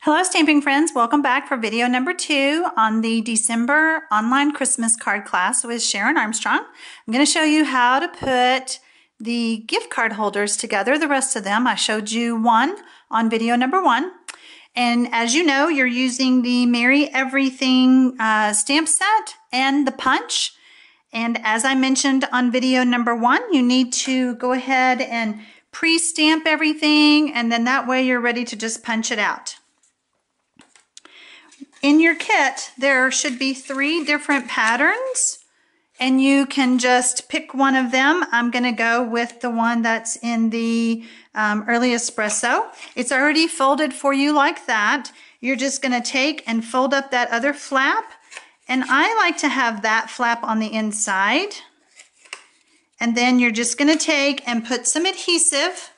Hello stamping friends, welcome back for video number 2 on the December online Christmas card class with Sharon Armstrong. I'm going to show you how to put the gift card holders together, the rest of them. I showed you one on video number 1. And as you know, you're using the Merry Everything stamp set and the punch. And as I mentioned on video number 1, you need to go ahead and pre-stamp everything, and then that way you're ready to just punch it out. In your kit, there should be 3 different patterns, and you can just pick one of them. I'm going to go with the one that's in the early espresso. It's already folded for you like that. You're just going to take and fold up that other flap, and I like to have that flap on the inside. And then you're just going to take and put some adhesive .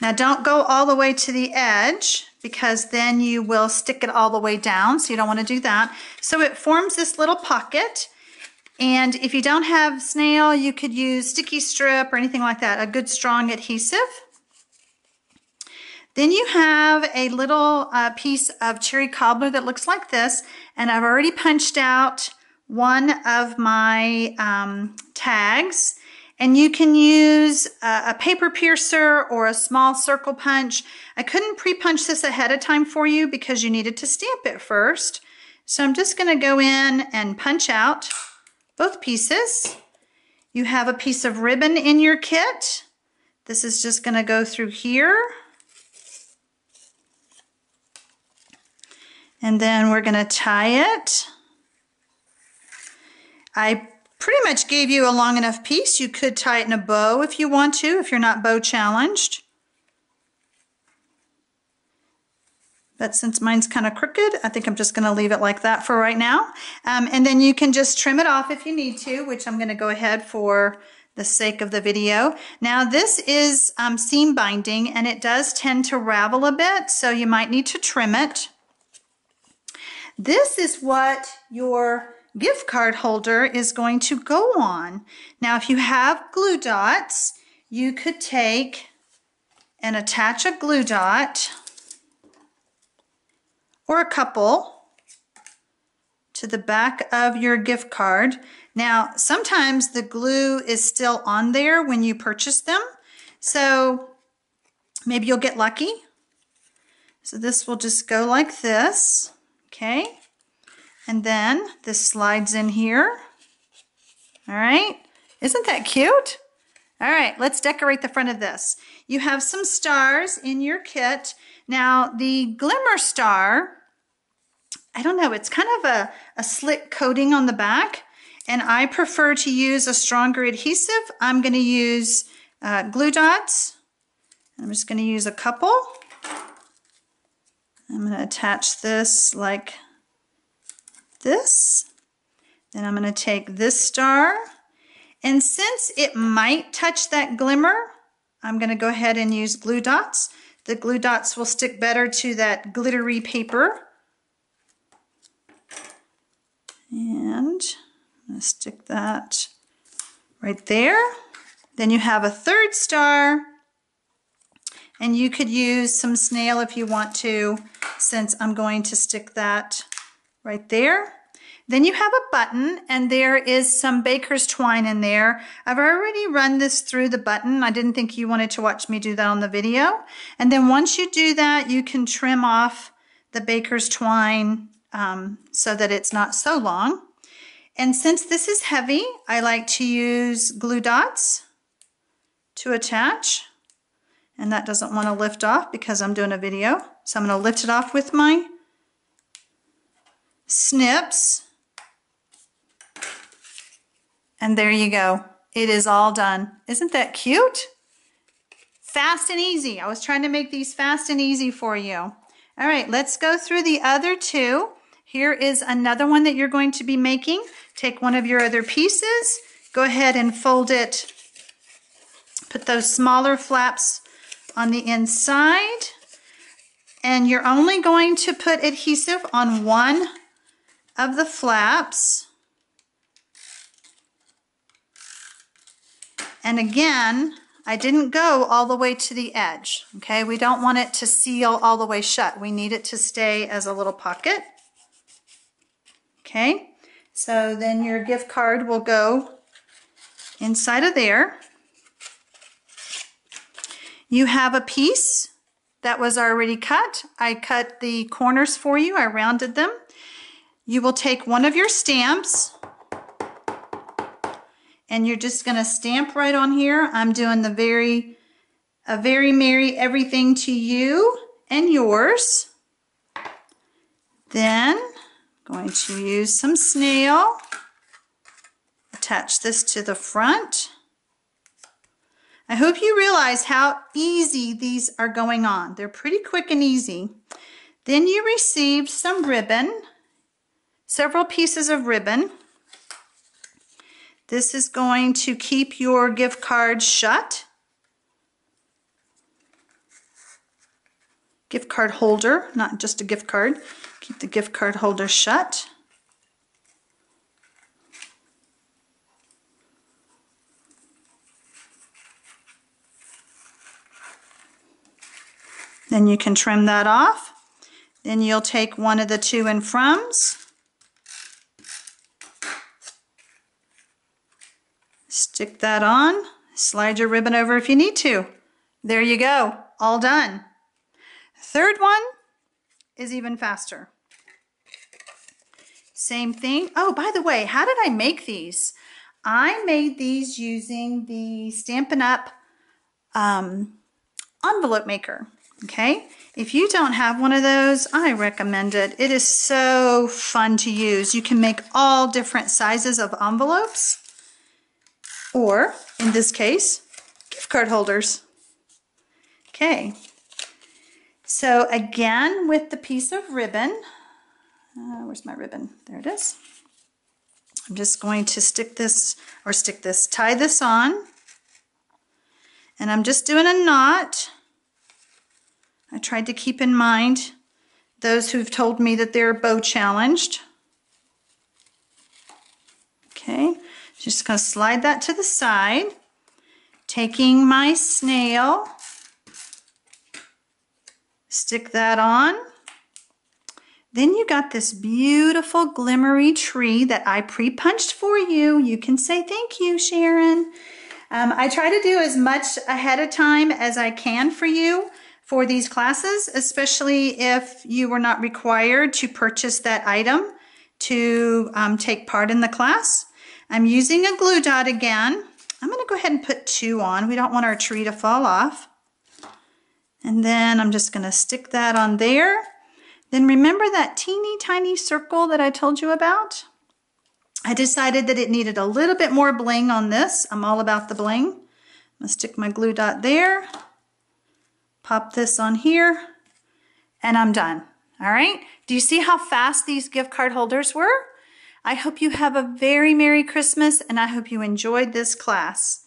Now don't go all the way to the edge because then you will stick it all the way down, so you don't want to do that. So it forms this little pocket, and if you don't have snail, you could use sticky strip or anything like that, a good strong adhesive. Then you have a little piece of cherry cobbler that looks like this, and I've already punched out one of my tags. And you can use a paper piercer or a small circle punch. I couldn't pre-punch this ahead of time for you because you needed to stamp it first. So I'm just going to go in and punch out both pieces. You have a piece of ribbon in your kit. This is just going to go through here. And then we're going to tie it. I pretty much gave you a long enough piece. You could tie it in a bow if you want to, if you're not bow challenged. But since mine's kind of crooked, I think I'm just going to leave it like that for right now. And then you can just trim it off if you need to, which I'm going to go ahead for the sake of the video. Now this is seam binding, and it does tend to ravel a bit, so you might need to trim it. This is what your gift card holder is going to go on. Now if you have glue dots, you could take and attach a glue dot or a couple to the back of your gift card. Now sometimes the glue is still on there when you purchase them, so maybe you'll get lucky. So this will just go like this, okay? And then this slides in here. All right, isn't that cute? All right, let's decorate the front of this. You have some stars in your kit. Now the glimmer star, I don't know, it's kind of a slick coating on the back, and I prefer to use a stronger adhesive. I'm going to use glue dots. I'm just going to use a couple. I'm going to attach this like this. Then I'm going to take this star, and since it might touch that glimmer, I'm going to go ahead and use glue dots. The glue dots will stick better to that glittery paper. And I'm going to stick that right there. Then you have a third star, and you could use some snail if you want to, since I'm going to stick that right there. Then you have a button, and there is some baker's twine in there. I've already run this through the button. I didn't think you wanted to watch me do that on the video. And then once you do that, you can trim off the baker's twine so that it's not so long. And since this is heavy, I like to use glue dots to attach. And that doesn't want to lift off because I'm doing a video. So I'm going to lift it off with my snips, and there you go. It is all done. Isn't that cute? Fast and easy. I was trying to make these fast and easy for you. All right, let's go through the other 2. Here is another one that you're going to be making. Take one of your other pieces, go ahead and fold it, put those smaller flaps on the inside, and you're only going to put adhesive on one of the flaps. And again, I didn't go all the way to the edge, okay? We don't want it to seal all the way shut. We need it to stay as a little pocket, okay? So then your gift card will go inside of there. You have a piece that was already cut. I cut the corners for you. I rounded them. You will take one of your stamps and you're just going to stamp right on here. I'm doing a very merry everything to you and yours. Then I'm going to use some snail. Attach this to the front. I hope you realize how easy these are going on. They're pretty quick and easy. Then you received some ribbon, several pieces of ribbon. This is going to keep your gift card shut. Gift card holder, not just a gift card. Keep the gift card holder shut. Then you can trim that off. Then you'll take one of the to and froms. Stick that on. Slide your ribbon over if you need to. There you go. All done. Third one is even faster. Same thing. Oh, by the way, how did I make these? I made these using the Stampin' Up envelope maker. Okay, if you don't have one of those, I recommend it. It is so fun to use. You can make all different sizes of envelopes, or in this case, gift card holders. Okay, so again with the piece of ribbon, where's my ribbon? There it is. I'm just going to tie this on, and I'm just doing a knot. I tried to keep in mind those who've told me that they're bow challenged. Okay, just going to slide that to the side. Taking my snail, stick that on. Then you got this beautiful glimmery tree that I pre-punched for you. You can say thank you, Sharon. I try to do as much ahead of time as I can for you for these classes, especially if you were not required to purchase that item to take part in the class. I'm using a glue dot again. I'm going to go ahead and put 2 on. We don't want our tree to fall off. And then I'm just going to stick that on there. Then remember that teeny tiny circle that I told you about? I decided that it needed a little bit more bling on this. I'm all about the bling. I'm going to stick my glue dot there. Pop this on here, and I'm done. All right? Do you see how fast these gift card holders were? I hope you have a very Merry Christmas, and I hope you enjoyed this class.